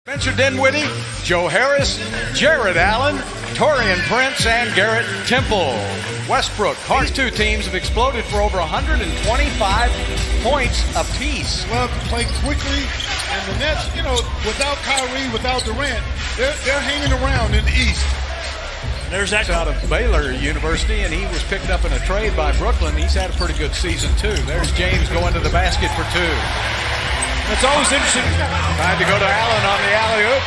Spencer Dinwiddie, Joe Harris, Jared Allen, Taurean Prince, and Garrett Temple. Westbrook. These two teams have exploded for over 125 points apiece. Love to play quickly, and the Nets, without Kyrie, without Durant, they're hanging around in the East. There's that out of Baylor University, and he was picked up in a trade by Brooklyn. He's had a pretty good season, too. There's James going to the basket for two. It's always interesting. Tried to go to Allen on the alley-oop.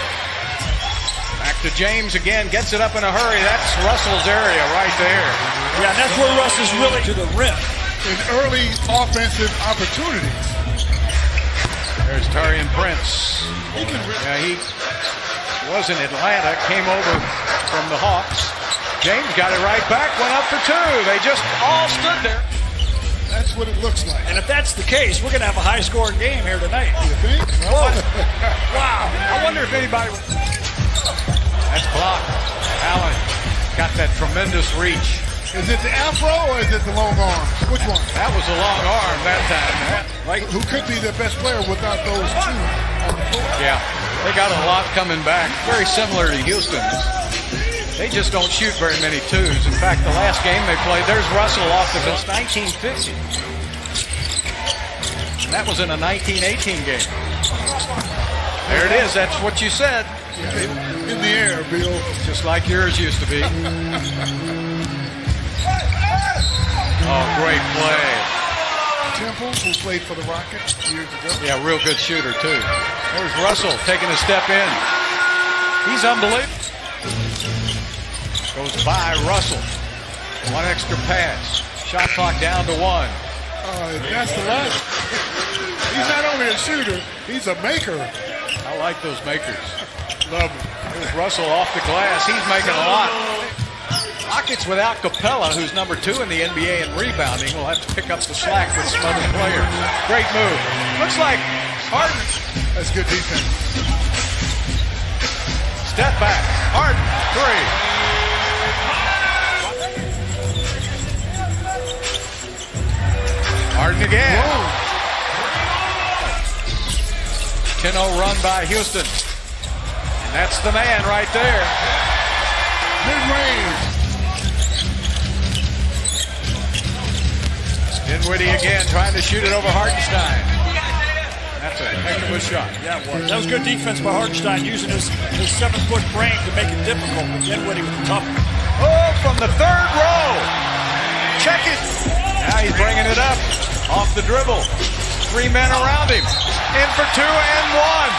Back to James again. Gets it up in a hurry. That's Russell's area right there. Yeah, that's where Russ is really to the rim. In early offensive opportunities. There's Taurean Prince. He was in Atlanta. Came over from the Hawks. James got it right back. Went up for two. They just all stood there. That's what it looks like. And if that's the case, we're going to have a high-scoring game here tonight. You think? Wow. I wonder if anybody... That's blocked. Allen got that tremendous reach. Is it the afro or is it the long arm? Which one? That was a long arm that time. Right? Who could be the best player without those two on the floor? Yeah. They got a lot coming back. Very similar to Houston's. They just don't shoot very many twos. In fact, the last game they played, there's Russell off the bench, 1950. And that was in a 1918 game. There it is. That's what you said. In the air, Bill. Just like yours used to be. Oh, great play. Temple, who played for the Rockets years ago. Yeah, real good shooter, too. There's Russell taking a step in. He's unbelievable. Goes by Russell. One extra pass. Shot clock down to one. That's the last. He's not only a shooter, he's a maker. I like those makers. Love him. There's Russell off the glass. He's making a lot. Rockets without Capella, who's number 2 in the NBA in rebounding, will have to pick up the slack with some other players. Great move. Looks like Harden. That's good defense. Step back. Harden. Three. Harden again. 10-0 run by Houston. And that's the man right there. Mid-range. Dinwiddie again trying to shoot it over Hartenstein. That's a heck of a shot. Yeah, well, that was good defense by Hartenstein, using his 7-foot frame to make it difficult. But Dinwiddie with the tough. Oh, from the third row. Check it. Now he's bringing it up. Off the dribble. 3 men around him. In for 2 and 1.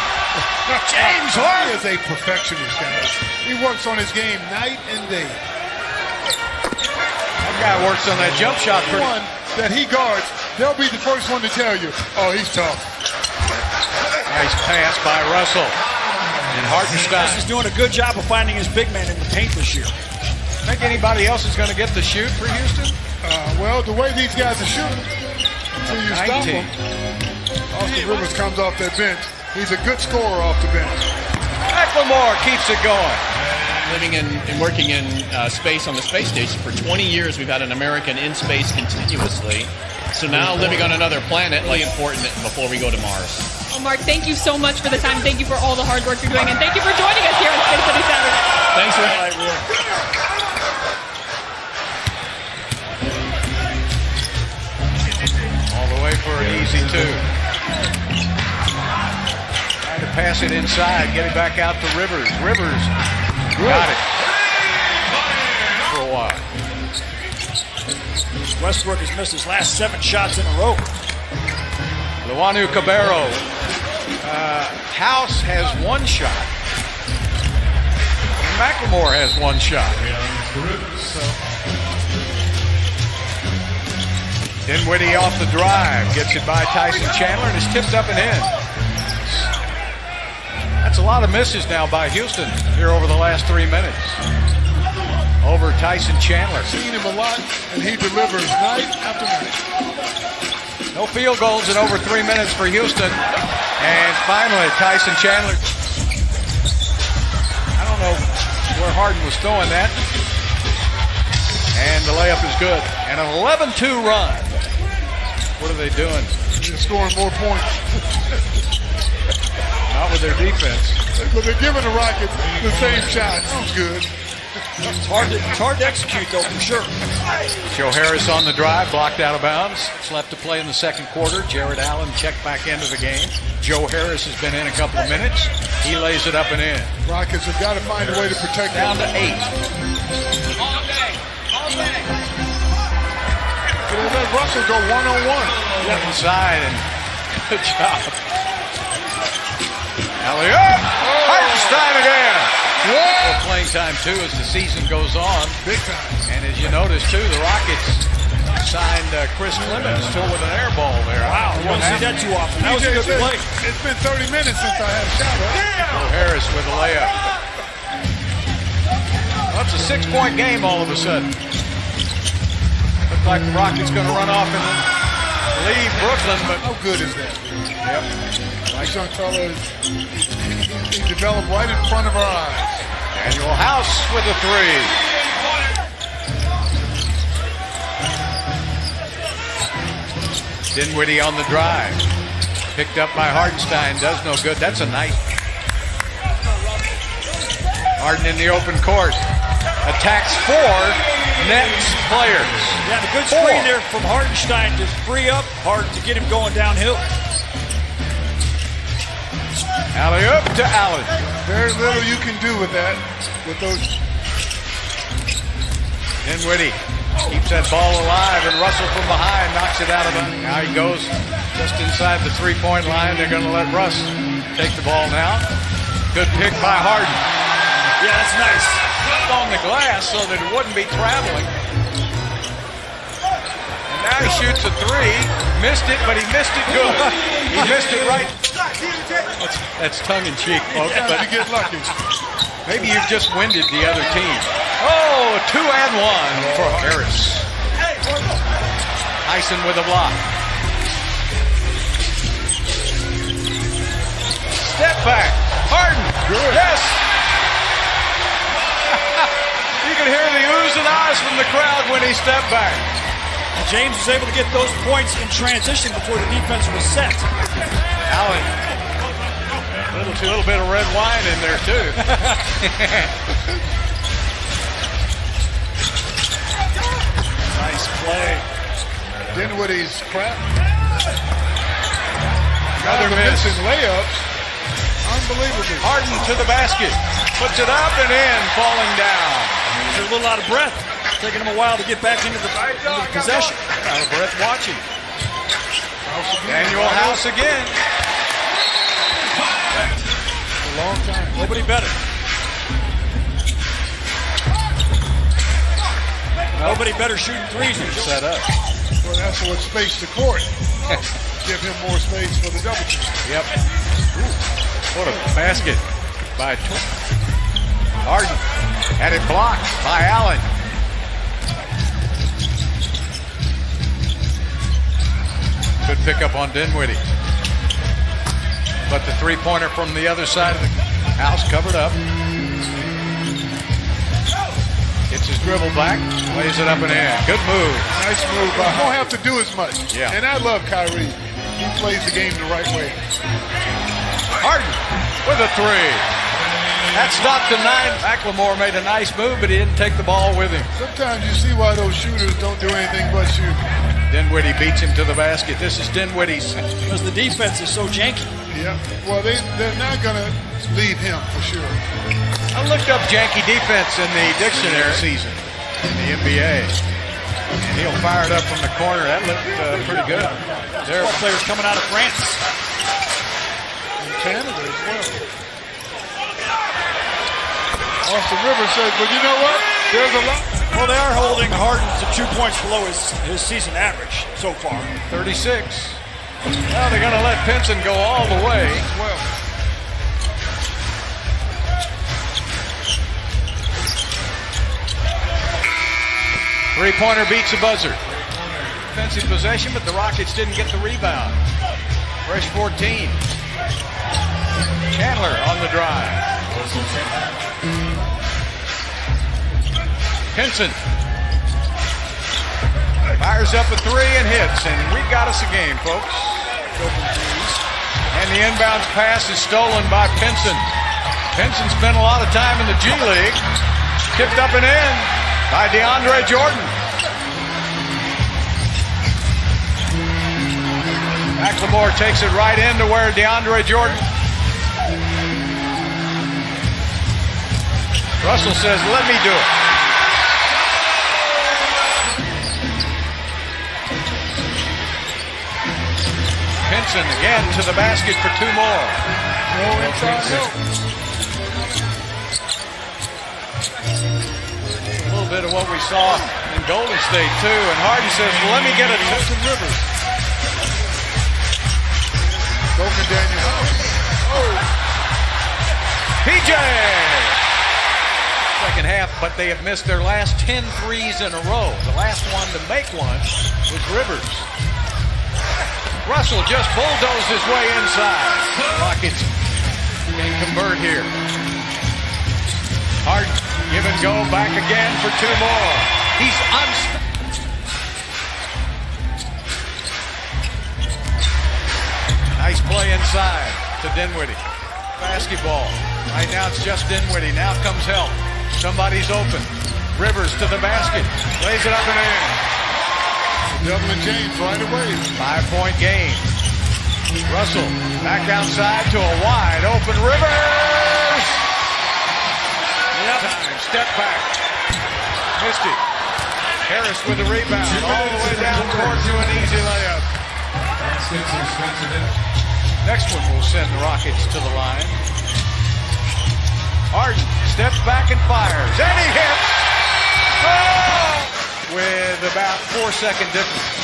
James Harden is a perfectionist, guys. He works on his game night and day. That guy works on that jump shot. One that he guards, they'll be the first one to tell you, oh, he's tough. Nice pass by Russell. And Hartenstein. He's doing a good job of finding his big man in the paint this year. Think anybody else is going to get the shoot for Houston? Well, the way these guys are shooting, until you stop them, Austin Rivers comes off that bench. He's a good scorer off the bench. McLemore keeps it going. Living and working in space on the space station for 20 years, we've had an American in space continuously. So now living on another planet, like important before we go to Mars. Well, Mark, thank you so much for the time. Thank you for all the hard work you're doing, and thank you for joining us here on Spin City Saturday. Thanks for all the way for an easy 2. Trying to pass it inside, get it back out to Rivers. Rivers got it for a while. Westbrook has missed his last 7 shots in a row. Luanu Cabarro. House has 1 shot. McLemore has 1 shot. Dinwiddie off the drive. Gets it by Tyson Chandler and is tipped up and in. That's a lot of misses now by Houston here over the last 3 minutes. Over Tyson Chandler. Seen him a lot, and he delivers night after night. No field goals in over 3 minutes for Houston. And finally, Tyson Chandler. I don't know where Harden was throwing that. And the layup is good. And an 11-2 run. What are they doing? They're scoring more points. Not with their defense. But they're giving the Rockets the same shot. Sounds good. It's hard to execute, though, for sure. Joe Harris on the drive, blocked out of bounds. It's left to play in the second quarter. Jared Allen checked back into the game. Joe Harris has been in a couple of minutes. He lays it up and in. Rockets have got to find a way to protect Down to him. 8. They let Russell go one-on-one. Left inside, and good job. Alley-oop! Hartenstein again. Well, playing time, too, as the season goes on. Big time. And as you notice, too, the Rockets signed Chris Clemens still with an air ball there. Wow, you don't see that too often. That was a good play. It's been 30 minutes since I had a shot. Joe Harris with a layup. Well, it's a 6-point game all of a sudden. Looks like the Rockets going to run off and leave Brooklyn, but How good is that? yep. This young fella, he developed right in front of our eyes. Daniel House with a 3. Dinwiddie on the drive. Picked up by Hartenstein. Does no good. That's a nice. Harden in the open court. Attacks 4 Nets players. Yeah, the good 4. screen there from Hartenstein to free up Harden to get him going downhill. Alley-oop to Allen. Very little you can do with that, with those. Dinwiddie keeps that ball alive, and Russell from behind knocks it out of him. Now he goes just inside the 3-point line. They're going to let Russ take the ball now. Good pick by Harden. Yeah, that's nice. On the glass so that it wouldn't be traveling. And now he shoots a 3. Missed it, but he missed it good. He missed it right. That's tongue-in-cheek, folks. Sometimes But you get lucky. maybe you've just winded the other team. Oh, 2-and-1 for Harris. Tyson with a block. Step back. Harden. Good. Yes. You can hear the oohs and ahs from the crowd when he stepped back. And James was able to get those points in transition before the defense was set. Allen. A little bit of red wine in there, too. Nice play. Dinwiddie's crap. Another miss. Missing layups. Unbelievable. Harden to the basket. Puts it up and in, falling down. He's a little out of breath. Taking him a while to get back into the possession. Out of breath watching. Daniel House again. A long time. Nobody better. Nobody better shooting threes than Set up. Well, that's what space the court. Give him more space for the double team. Yep. What a basket by Harden. Had it blocked by Allen. Good pickup on Dinwiddie. But the 3-pointer from the other side of the house covered up. Gets his dribble back, lays it up and in. Good move. Nice move. But I don't have to do as much. Yeah. And I love Kyrie. He plays the game the right way. Harden with a 3. That stopped the 9. McLemore made a nice move, but he didn't take the ball with him. Sometimes you see why those shooters don't do anything but shoot. Dinwiddie beats him to the basket. This is Dinwiddie's. because the defense is so janky. Yeah. Well, they're not going to leave him for sure. I looked up janky defense in the dictionary season in the NBA. And he'll fire it up from the corner. That looked pretty good. There, Ball players coming out of France. In Canada as well. Austin Rivers says, but you know what? There's a lot. Well, they are holding Harden to 2 points below his season average so far. 36. Now they're going to let Pinson go all the way. Well, Three-pointer beats the buzzer. Defensive possession, but the Rockets didn't get the rebound. Fresh 14. Chandler on the drive. Pinson fires up a 3 and hits, and we've got us a game, folks. And the inbounds pass is stolen by Pinson. Pinson spent a lot of time in the G League. Tipped up and in by DeAndre Jordan. McLemore takes it right into where DeAndre Jordan. Russell says, let me do it. Pinson again to the basket for 2 more. No inside help. A little bit of what we saw in Golden State too. And Harden says, well, let me get a Austin Rivers. Broken Daniels. Oh. PJ! Second half, but they have missed their last 10 threes in a row. The last one to make one was Rivers. Russell just bulldozed his way inside. Rockets can convert here. Harden, give and go, back again for 2 more. He's Nice play inside to Dinwiddie. Basketball. Right now it's just Dinwiddie. Now comes help. Somebody's open. Rivers to the basket. Lays it up and in. Devlin James right away. 5-point game. Russell back outside to a wide open Rivers. Time. Step back. Missed it. Harris with the rebound. All the way down court to an easy layup. Next one will send the Rockets to the line. Harden steps back and fires. And he hits. Oh! With about 4-second difference.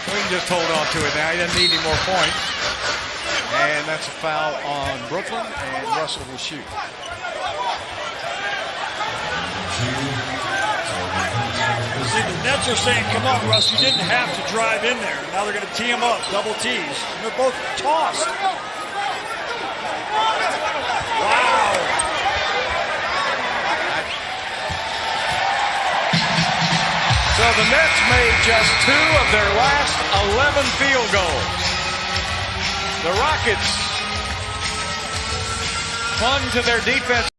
We can just hold on to it now. He doesn't need any more points. And that's a foul on Brooklyn, and Russell will shoot. See, the Nets are saying, come on, Russ, you didn't have to drive in there. Now they're going to tee him up, double tees. And they're both tossed. Wow. So the Nets made just 2 of their last 11 field goals. The Rockets clung to their defense.